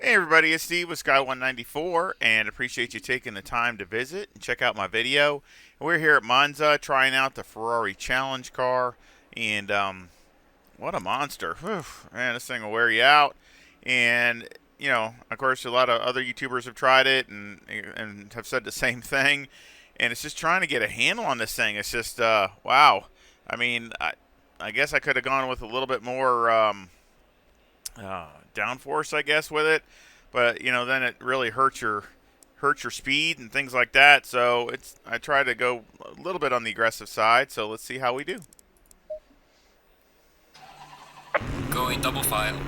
Hey everybody, it's Steve with Sky194 and appreciate you taking the time to visit and check out my video. We're here at MONZA trying out the Ferrari Challenge car, and what a monster. Whew, man, this thing will wear you out. And you know, of course, a lot of other YouTubers have tried it and have said the same thing. And it's just trying to get a handle on this thing. It's just wow. I mean, I guess I could have gone with a little bit more downforce, I guess, with it, but you know, then it really hurts your speed and things like that. So I try to go a little bit on the aggressive side. So let's see how we do. Going double file.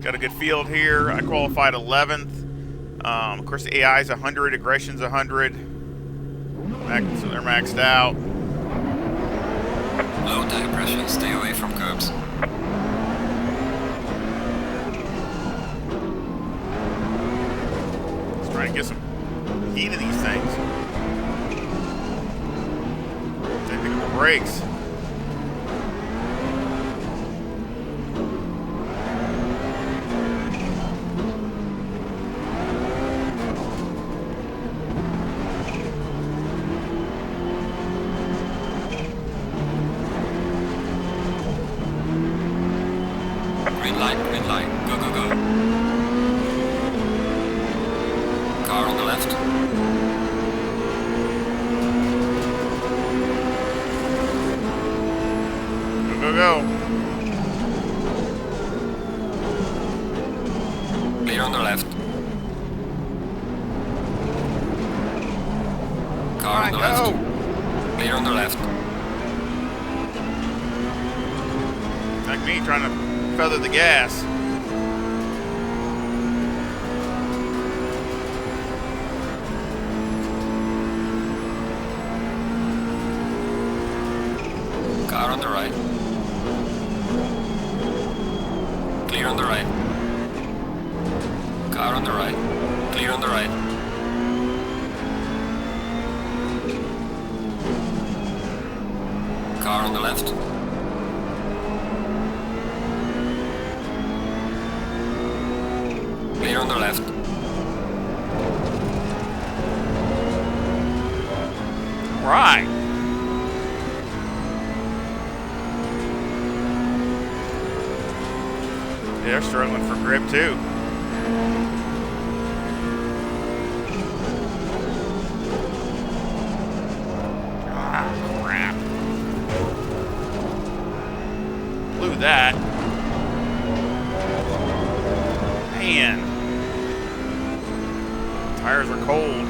Got a good field here. I qualified 11th. Of course, the AI is 100, aggression's 100. So they're maxed out. Low tire pressure. Stay away from curbs. Trying to get some heat in these things. They pick up the brakes. Green light, go, go, go. Car on the left. Go, go, go. Clear on the left. Car on the left. Clear on the left. Like me trying to feather the gas. Car on the right. Clear on the right. Car on the right. Clear on the right. Car on the left. Clear on the left. Right. They're struggling for grip too. Ah, crap. Blew that. Man. Tires are cold.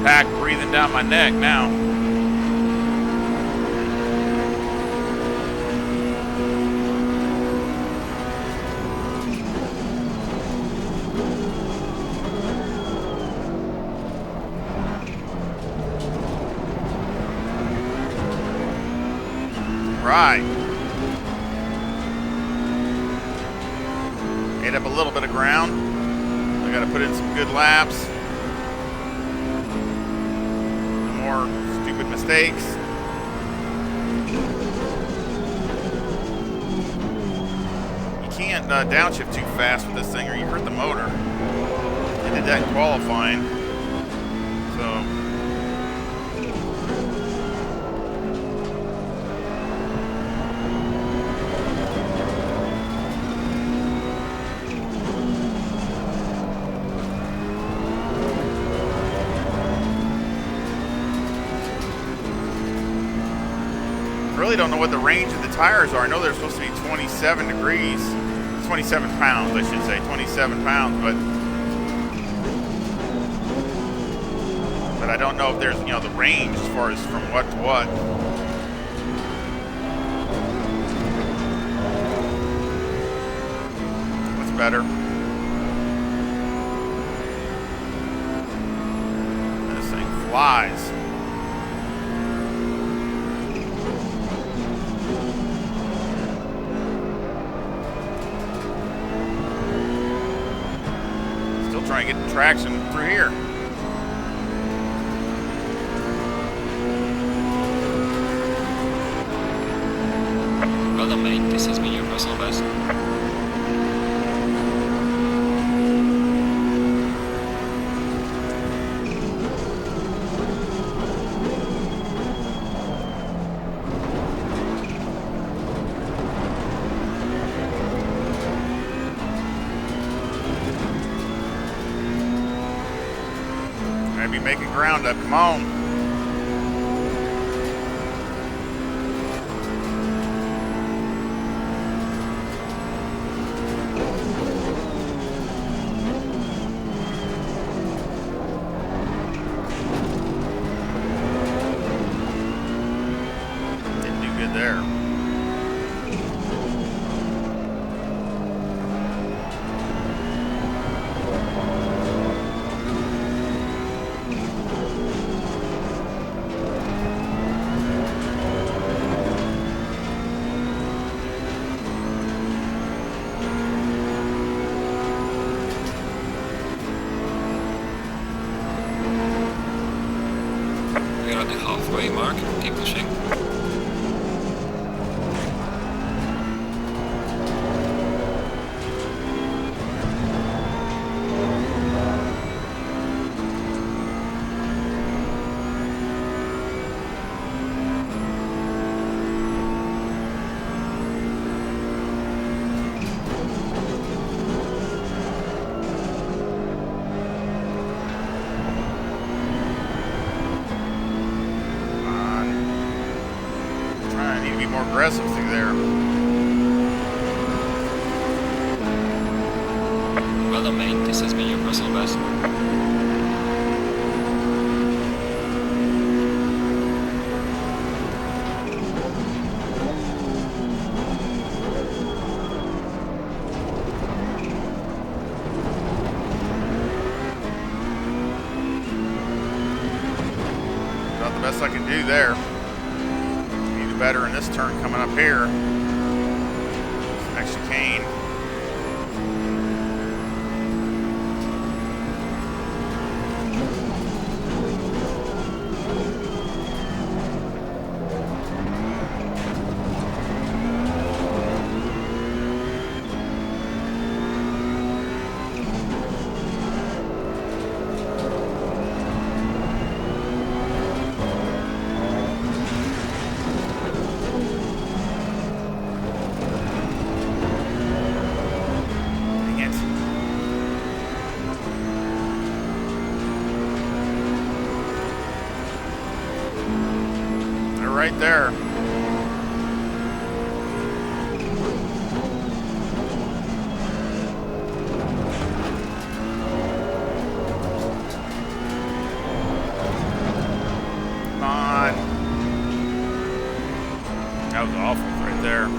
Pack breathing down my neck now. Right. Made up a little bit of ground. I got to put in some good laps. More stupid mistakes. You can't downshift too fast with this thing or you hurt the motor. I did that in qualifying. So really don't know what the range of the tires are. I know they're supposed to be 27 degrees, 27 pounds, I should say, 27 pounds, but I don't know if there's, you know, the range as far as from what to what. What's better? This thing flies. traction through here. Well done, mate. This has been your personal best. Maybe making ground up. Come on. Didn't do good there. We're at the halfway mark. Keep pushing. I need to be more aggressive through there. Well done, mate. This has been your personal best. About the best I can do there. Need to better in this turn coming up here. Next chicane. Right there. Come on. That was awful right there.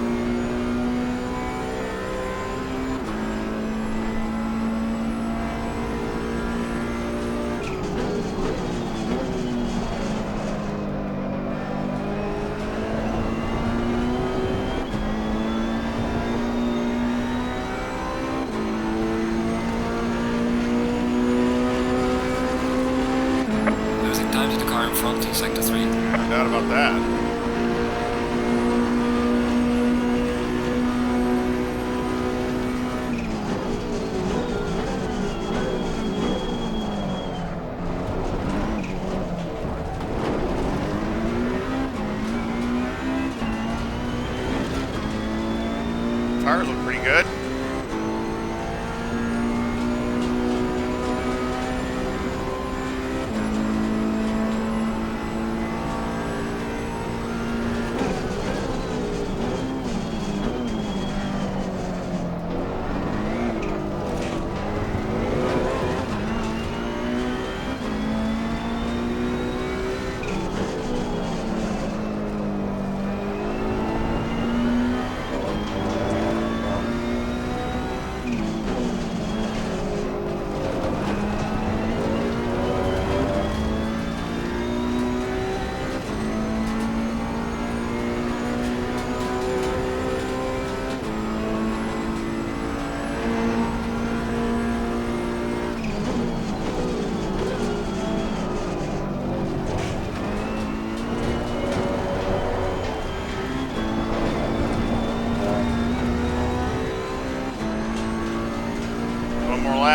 Time to the car in front in sector 3. No doubt about that. Tires look pretty good.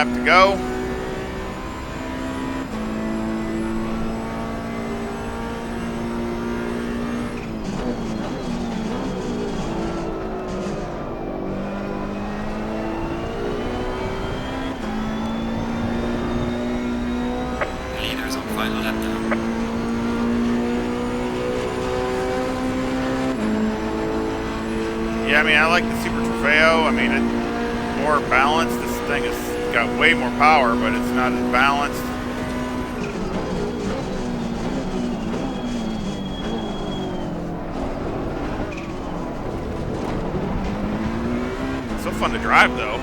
lap to go. Leaders on final lap now. Yeah, I mean, I like the Super Trofeo. I mean, it's more balanced. This thing has got way more power, but it's not as balanced. So fun to drive, though.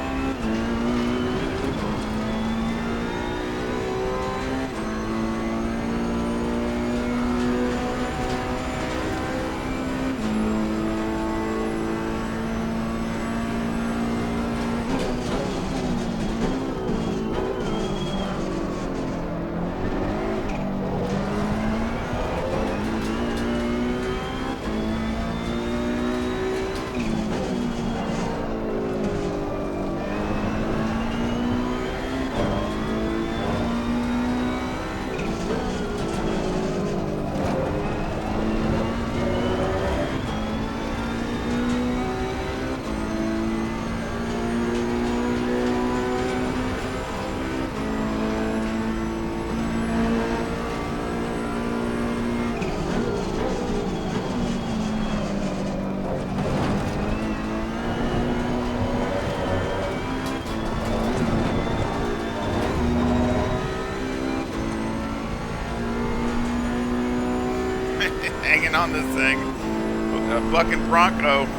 Hanging on this thing. A bucking Bronco. Too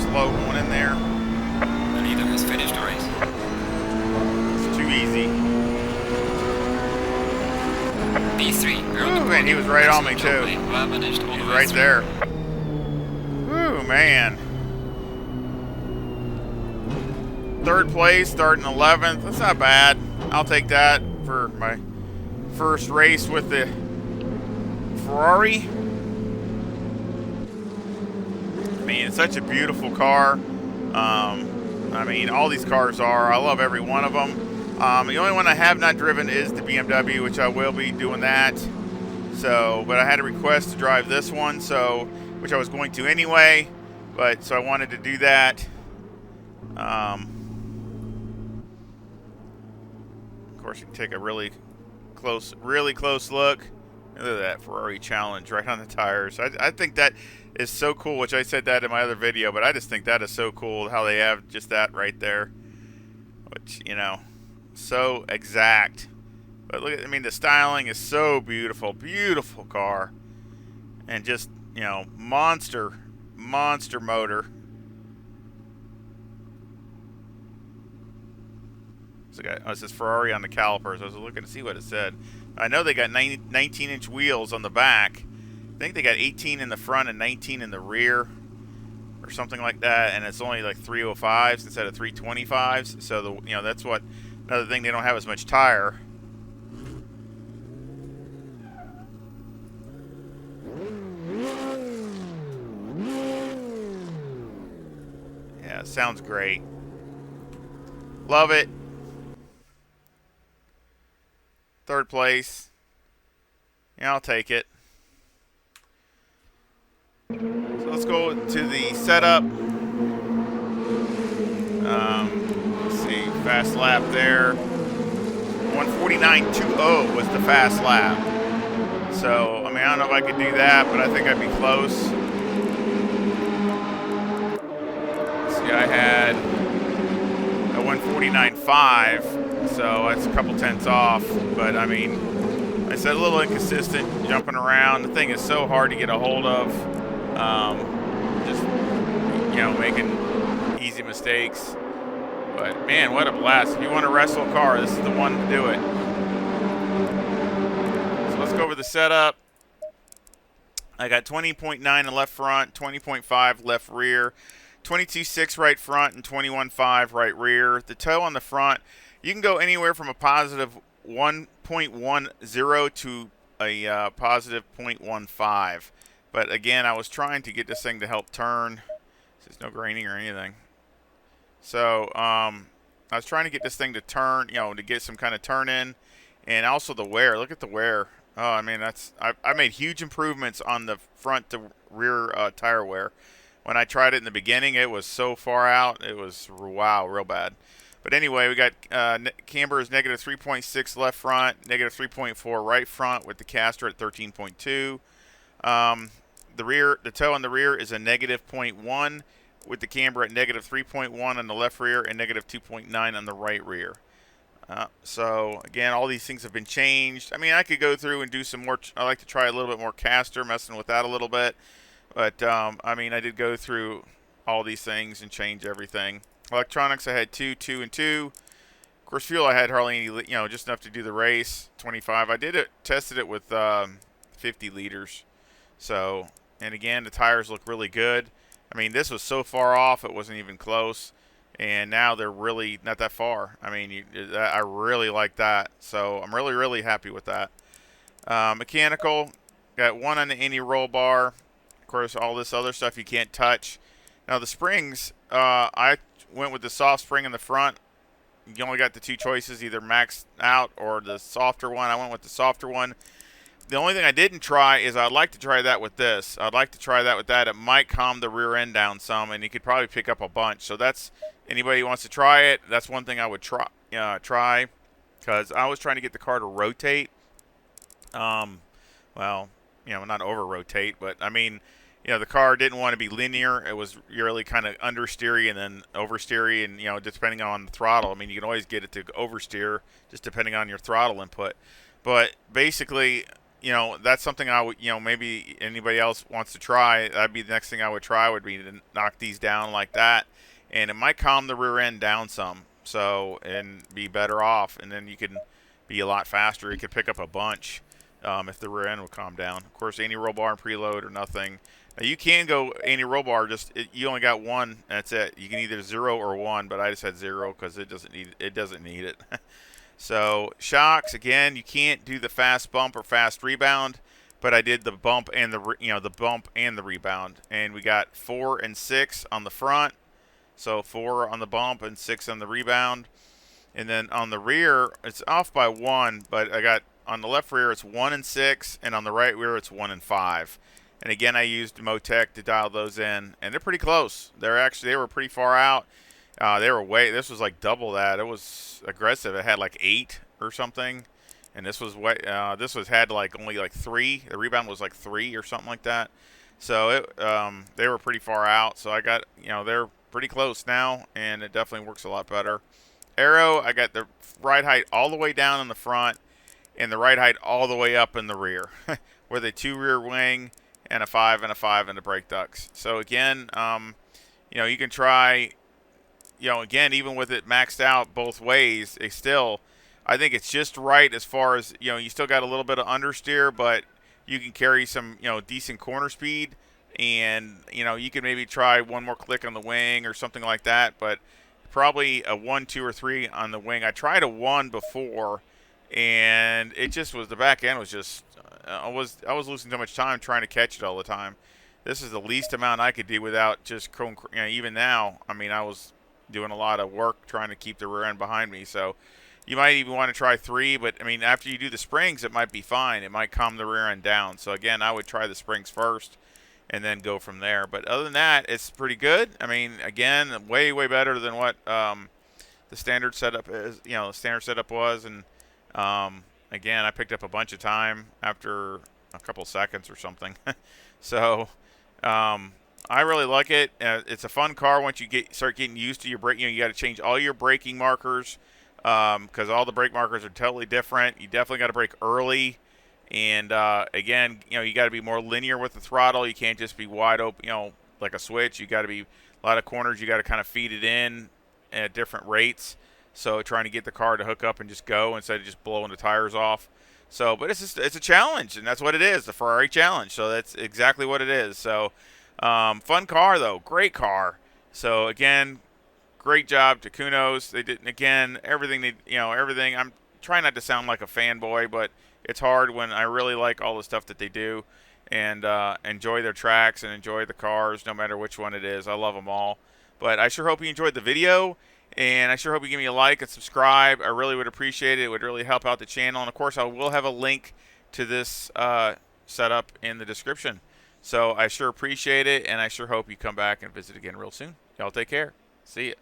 slow going in there. The leader has finished the race. It's too easy. P3. Ooh, man, he was right on me too. Well managed all He's the way right through. there. Ooh, man. Third place, starting 11th. That's not bad. I'll take that for my first race with the Ferrari. I mean, it's such a beautiful car. I mean, all these cars are. I love every one of them. The only one I have not driven is the BMW, which I will be doing that. So, but I had a request to drive this one, so which I was going to anyway. But so I wanted to do that. Of course, you can take a really close look. Look at that Ferrari challenge right on the tires. I think that is so cool, which I said that in my other video, but I just think that is so cool how they have just that right there. Which, you know, so exact. But look at, I mean, the styling is so beautiful. Beautiful car. And just, you know, monster motor. So it says Ferrari on the calipers. I was looking to see what it said. I know they got 19-inch wheels on the back. I think they got 18 in the front and 19 in the rear, or something like that. And it's only like 305s instead of 325s. So that's what another thing, they don't have as much tire. Yeah, sounds great. Love it. Third place. Yeah, I'll take it. So let's go to the setup. Let's see, fast lap there. 1:49.20 was the fast lap. So, I mean, I don't know if I could do that, but I think I'd be close. See, I had a 1:49.5, so that's a couple tenths off. But, I mean, I said a little inconsistent, jumping around. The thing is so hard to get a hold of. Just, making easy mistakes. But, man, what a blast. If you want to wrestle a car, this is the one to do it. So let's go over the setup. I got 20.9 in left front, 20.5 left rear, 22.6 right front, and 21.5 right rear. The toe on the front, you can go anywhere from a positive 1.10 to a positive 0.15. But again, I was trying to get this thing to help turn. There's no graining or anything. So I was trying to get this thing to turn, to get some kind of turn in, and also the wear. Look at the wear. Oh, I mean, I made huge improvements on the front to rear tire wear. When I tried it in the beginning, it was so far out. It was, wow, real bad. But anyway, we got camber is negative 3.6 left front, negative 3.4 right front with the caster at 13.2. The toe on the rear is a negative zero point 0.1 with the camber at negative 3.1 on the left rear and negative 2.9 on the right rear. So again, all these things have been changed. I mean, I could go through and do some more. I like to try a little bit more caster, messing with that a little bit. But I mean, I did go through all these things and change everything. Electronics, I had 2, 2, and 2. Of course, fuel, I had hardly any. Just enough to do the race. 25. I tested it with 50 liters. So, and again, the tires look really good. I mean, this was so far off, it wasn't even close. And now they're really not that far. I mean, I really like that. So I'm really, really happy with that. Mechanical, got 1 on the anti-roll bar. Of course, all this other stuff you can't touch. Now the springs, I went with the soft spring in the front. You only got the 2 choices, either maxed out or the softer one. I went with the softer one. The only thing I didn't try is I'd like to try that with this. I'd like to try that with that. It might calm the rear end down some, and you could probably pick up a bunch. So that's, anybody who wants to try it, that's one thing I would try, because I was trying to get the car to rotate. Well, not over rotate, but I mean, the car didn't want to be linear. It was really kind of understeery and then oversteery, and depending on the throttle. I mean, you can always get it to oversteer just depending on your throttle input. But basically, that's something I would, maybe anybody else wants to try. That'd be the next thing I would try, would be to knock these down like that, and it might calm the rear end down some, so, and be better off, and then you can be a lot faster. You could pick up a bunch if the rear end would calm down. Of course, anti-roll bar and preload or nothing. Now you can go anti-roll bar, you only got 1. That's it. You can either 0 or 1, but I just had 0 because it doesn't need it. So shocks, again, you can't do the fast bump or fast rebound, but I did the bump and the rebound, and we got 4 and 6 on the front, so 4 on the bump and 6 on the rebound, and then on the rear it's off by 1, but I got on the left rear it's 1 and 6, and on the right rear it's 1 and 5. And again, I used Motec to dial those in, and they're pretty close. They were pretty far out. This was like double that. It was aggressive. It had like 8 or something, and this was had like only like 3. The rebound was like 3 or something like that. So they were pretty far out. So I got, they're pretty close now, and it definitely works a lot better. Aero, I got the ride height all the way down in the front, and the ride height all the way up in the rear, with a 2 rear wing and a 5 and a 5 in the brake ducts. So again, you can try. Again, even with it maxed out both ways, I think it's just right as far as, you still got a little bit of understeer, but you can carry some, decent corner speed, and, you can maybe try one more click on the wing or something like that, but probably a 1, 2, or 3 on the wing. I tried a 1 before, and it just was, the back end was just, I was losing so much time trying to catch it all the time. This is the least amount I could do without just even now, I mean, I was doing a lot of work trying to keep the rear end behind me. So you might even want to try 3, but I mean, after you do the springs, it might be fine. It might calm the rear end down. So again, I would try the springs first and then go from there. But other than that, it's pretty good. I mean, again, way, way better than what the standard setup is, the standard setup was. And again, I picked up a bunch of time after a couple seconds or something. So I really like it. It's a fun car once you start getting used to your brake. You got to change all your braking markers because all the brake markers are totally different. You definitely got to brake early, and again, you got to be more linear with the throttle. You can't just be wide open, like a switch. You got to be a lot of corners. You got to kind of feed it in at different rates. So trying to get the car to hook up and just go instead of just blowing the tires off. So, but it's a challenge, and that's what it is, the Ferrari challenge. So that's exactly what it is. So. Fun car though, great car. So again, great job to Kunos. They did, again, everything everything. I'm trying not to sound like a fanboy, but it's hard when I really like all the stuff that they do, and enjoy their tracks and enjoy the cars, no matter which one it is. I love them all. But I sure hope you enjoyed the video, and I sure hope you give me a like and subscribe. I really would appreciate it. It would really help out the channel. And of course, I will have a link to this setup in the description. So I sure appreciate it, and I sure hope you come back and visit again real soon. Y'all take care. See ya.